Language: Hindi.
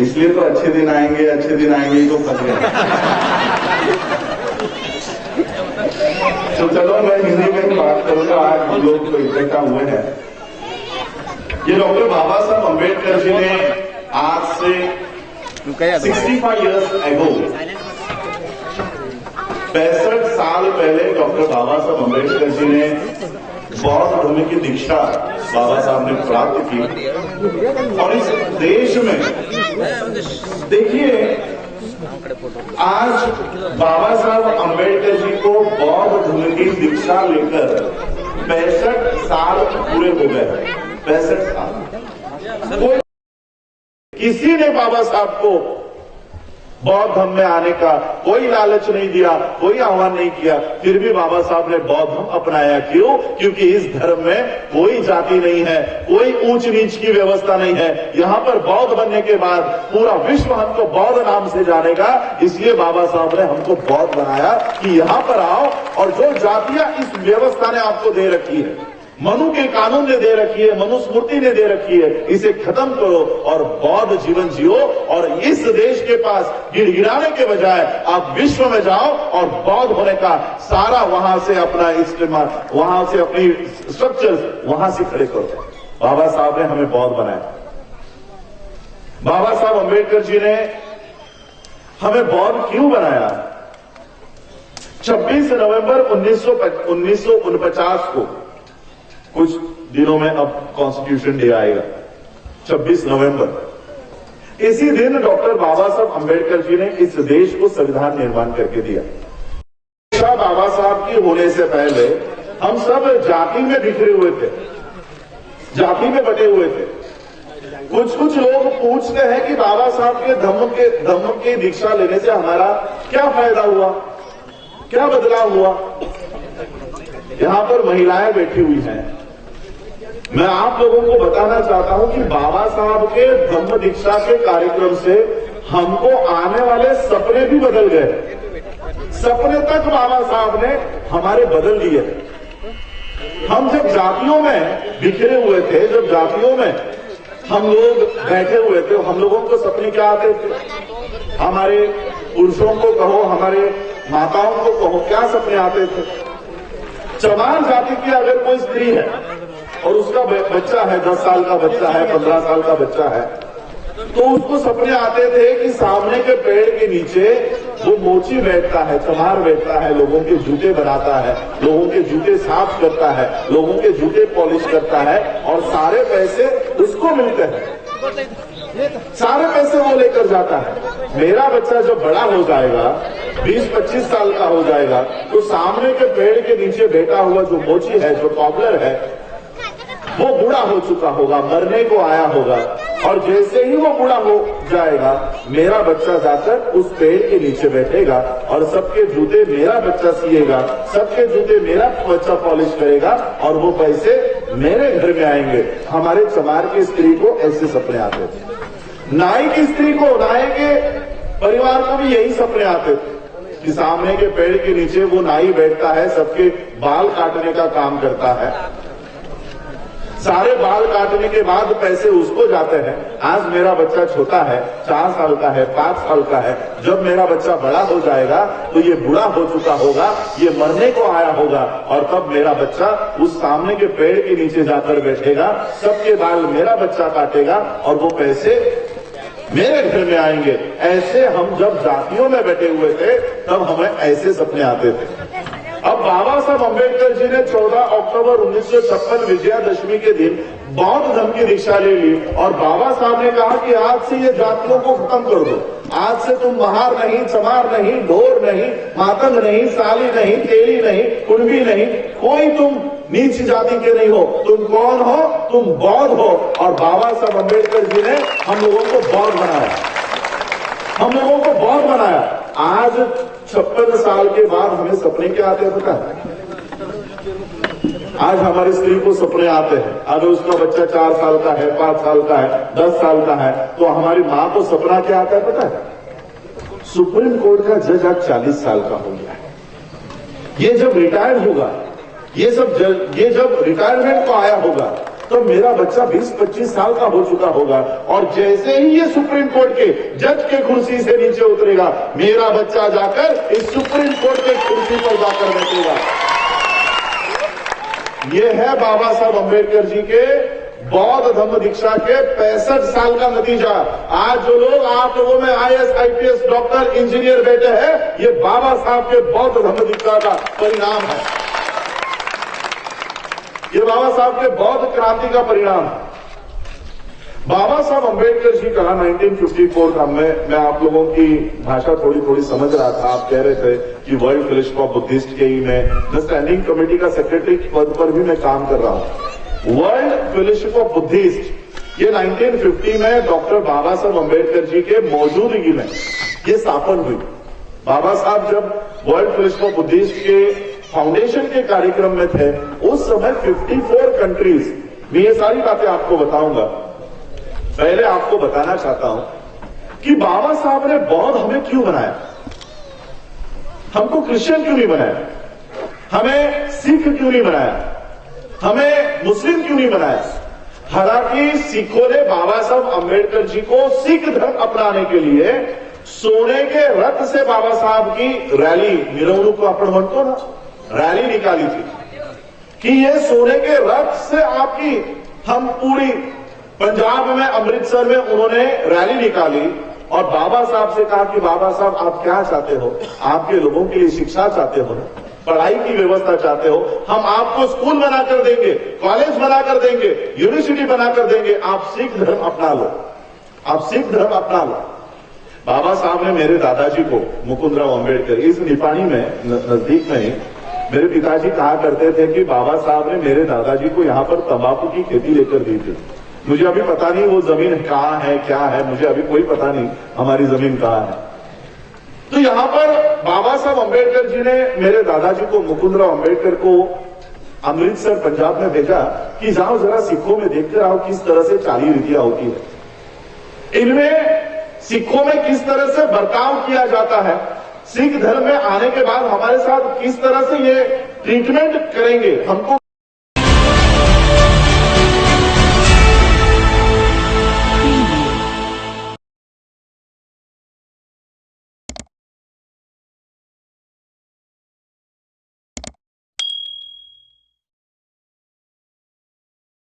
इसलिए तो अच्छे दिन आएंगे ही तो फंस गए। तो चलो मैं हिंदी में ही बात करूंगा। आज हम लोग तो इकट्ठा हुए हैं। ये डॉक्टर बाबा साहब अम्बेडकर जी ने आज से 65 इयर्स एगो 65 साल पहले डॉक्टर बाबा साहब अम्बेडकर जी ने बौद्ध धर्म की दीक्षा बाबा साहब ने प्राप्त की। और इस देश में देखिए आज बाबा साहब अम्बेडकर जी को बौद्ध धर्म की दीक्षा लेकर 65 साल पूरे हो गए। 65 साल कोई किसी ने बाबा साहब को बौद्ध धर्म में आने का कोई लालच नहीं दिया, कोई आह्वान नहीं किया, फिर भी बाबा साहब ने बौद्ध धर्म अपनाया। क्यों? क्योंकि इस धर्म में कोई जाति नहीं है, कोई ऊंच नीच की व्यवस्था नहीं है। यहां पर बौद्ध बनने के बाद पूरा विश्व हमको बौद्ध नाम से जानेगा। इसलिए बाबा साहब ने हमको बौद्ध बनाया कि यहां पर आओ और जो जातियां इस व्यवस्था ने आपको दे रखी है, मनु के कानून ने दे रखी है, मनुस्मृति ने दे रखी है, इसे खत्म करो और बौद्ध जीवन जियो। और इस देश के पास गिड़गिड़ाने के बजाय आप विश्व में जाओ और बौद्ध होने का सारा वहां से अपना इस्तेमाल, वहां से अपनी स्ट्रक्चर्स वहां से खड़े करो। बाबा साहब ने हमें बौद्ध बनाया। बाबा साहब अम्बेडकर जी ने हमें बौद्ध क्यों बनाया? 26 नवंबर 1949 को, कुछ दिनों में अब कॉन्स्टिट्यूशन डे आएगा, 26 नवंबर। इसी दिन डॉक्टर बाबा साहब अम्बेडकर जी ने इस देश को संविधान निर्माण करके दिया। बाबा साहब की होने से पहले हम सब जाति में बिखरे हुए थे, जाति में बटे हुए थे। कुछ लोग पूछते हैं कि बाबा साहब के धम्म की दीक्षा लेने से हमारा क्या फायदा हुआ, क्या बदलाव हुआ? यहां पर महिलाएं बैठी हुई हैं। मैं आप लोगों को बताना चाहता हूं कि बाबा साहब के धम्म दीक्षा के कार्यक्रम से हमको आने वाले सपने भी बदल गए। सपने तक बाबा साहब ने हमारे बदल दिए। हम जब जातियों में बिखरे हुए थे, जब जातियों में हम लोग बैठे हुए थे, हम लोगों को सपने क्या आते थे? हमारे पुरुषों को कहो, हमारे माताओं को कहो, क्या सपने आते थे? चमार जाति की अगर कोई स्त्री है और उसका बच्चा है, 10 साल का बच्चा है, 15 साल का बच्चा है, तो उसको सपने आते थे कि सामने के पेड़ के नीचे वो मोची बैठता है, चमार बैठता है, लोगों के जूते बनाता है, लोगों के जूते साफ करता है, लोगों के जूते पॉलिश करता है और सारे पैसे उसको मिलते हैं, सारे पैसे वो लेकर जाता है। मेरा बच्चा जब बड़ा हो जाएगा, 20-25 साल का हो जाएगा, तो सामने के पेड़ के नीचे बैठा हुआ जो मोची है, जो कॉबलर है, वो बूढ़ा हो चुका होगा, मरने को आया होगा। और जैसे ही वो बूढ़ा हो जाएगा, मेरा बच्चा जाकर उस पेड़ के नीचे बैठेगा और सबके जूते मेरा बच्चा सिएगा, सबके जूते मेरा बच्चा पॉलिश करेगा और वो पैसे मेरे घर में आएंगे। हमारे चमार की स्त्री को ऐसे सपने आते थे। नाई की स्त्री को, नाई के परिवार को भी यही सपने आते थे कि सामने के पेड़ के नीचे वो नाई बैठता है, सबके बाल काटने का काम करता है, सारे बाल काटने के बाद पैसे उसको जाते हैं। आज मेरा बच्चा छोटा है, 4 साल का है, 5 साल का है, जब मेरा बच्चा बड़ा हो जाएगा तो ये बूढ़ा हो चुका होगा, ये मरने को आया होगा और तब मेरा बच्चा उस सामने के पेड़ के नीचे जाकर बैठेगा, सबके बाल मेरा बच्चा काटेगा और वो पैसे मेरे घर में आएंगे। ऐसे हम जब जातियों में बैठे हुए थे तब हमें ऐसे सपने आते थे। अब बाबा साहब अम्बेडकर जी ने 14 अक्टूबर 1956 विजयादशमी के दिन बौद्ध धर्म की दीक्षा ले ली और बाबा साहब ने कहा कि आज से ये जातियों को खत्म कर दो। आज से तुम महार नहीं, चमार नहीं, ढोर नहीं, मातंग नहीं, साली नहीं, तेली नहीं, कुणबी नहीं, कोई तुम नीच जाति के नहीं हो। तुम कौन हो? तुम बौद्ध हो। और बाबा साहब अम्बेडकर जी ने हम लोगों को बौद्ध बनाया, हम लोगों को बौद्ध बनाया। आज 56 साल के बाद हमें सपने क्या आते हैं पता है? आज हमारी स्त्री को सपने आते हैं, अगर उसका बच्चा 4 साल का है, 5 साल का है, 10 साल का है, तो हमारी मां को सपना क्या आता है पता है? सुप्रीम कोर्ट का जज आज 40 साल का हो गया है। ये जब रिटायर होगा, ये जब रिटायरमेंट को आया होगा, तो मेरा बच्चा 20-25 साल का हो चुका होगा और जैसे ही ये सुप्रीम कोर्ट के जज के कुर्सी से नीचे उतरेगा, मेरा बच्चा जाकर इस सुप्रीम कोर्ट के कुर्सी पर जाकर बैठेगा। ये है बाबा साहब अंबेडकर जी के बौद्ध धम्म दीक्षा के 65 साल का नतीजा। आज जो लोग आप लोगों में IAS, IPS, डॉक्टर, इंजीनियर बैठे हैं, ये बाबा साहब के बौद्ध धम्म दीक्षा का परिणाम है। ये बाबा साहब के बौद्ध क्रांति का परिणाम है। बाबा साहब अंबेडकर जी का 1954 का मैं आप लोगों की भाषा थोड़ी थोड़ी समझ रहा था। आप कह रहे थे कि वर्ल्ड फेलोशिप ऑफ बुद्धिस्ट के ही मैं स्टैंडिंग कमेटी का सेक्रेटरी पद पर भी मैं काम कर रहा हूं। वर्ल्ड फेलोशिप ऑफ बुद्धिस्ट ये 1950 में डॉक्टर बाबा साहब अंबेडकर जी के मौजूदगी में ये स्थापन हुई। बाबा साहब जब वर्ल्ड फेलोशिप ऑफ बुद्धिस्ट के फाउंडेशन के कार्यक्रम में थे, उस समय 54 कंट्रीज, मैं ये सारी बातें आपको बताऊंगा। पहले आपको बताना चाहता हूं कि बाबा साहब ने बौद्ध हमें क्यों बनाया, हमको क्रिश्चियन क्यों नहीं बनाया, हमें सिख क्यों नहीं बनाया, हमें मुस्लिम क्यों नहीं बनाया। हालांकि सिखों ने बाबा साहब अंबेडकर जी को सिख धर्म अपनाने के लिए सोने के रथ से बाबा साहब की रैली, मिरवणूक को अपन म्हणतो ना, रैली निकाली थी कि ये सोने के रथ से आपकी, हम पूरी पंजाब में अमृतसर में उन्होंने रैली निकाली और बाबा साहब से कहा कि बाबा साहब आप क्या चाहते हो, आपके लोगों के लिए शिक्षा चाहते हो, पढ़ाई की व्यवस्था चाहते हो, हम आपको स्कूल बनाकर देंगे, कॉलेज बनाकर देंगे, यूनिवर्सिटी बनाकर देंगे, आप सिख धर्म अपना लो, आप सिख धर्म अपना लो। बाबा साहब ने मेरे दादाजी को, मुकुंदराव अंबेडकर, इस निपाणी में नजदीक में ही मेरे पिताजी कहा करते थे कि बाबा साहब ने मेरे दादाजी को यहां पर तंबाकू की खेती लेकर दी थी। मुझे अभी पता नहीं वो जमीन कहां है, क्या है, मुझे अभी कोई पता नहीं हमारी जमीन कहां है। तो यहां पर बाबा साहब अंबेडकर जी ने मेरे दादाजी को, मुकुंदराव अंबेडकर को अमृतसर पंजाब में भेजा कि जाओ जरा सिखों में देखकर आओ किस तरह से चाली रीतियां होती है, इनमें सिखों में किस तरह से बर्ताव किया जाता है, सिख धर्म में आने के बाद हमारे साथ किस तरह से ये ट्रीटमेंट करेंगे, हमको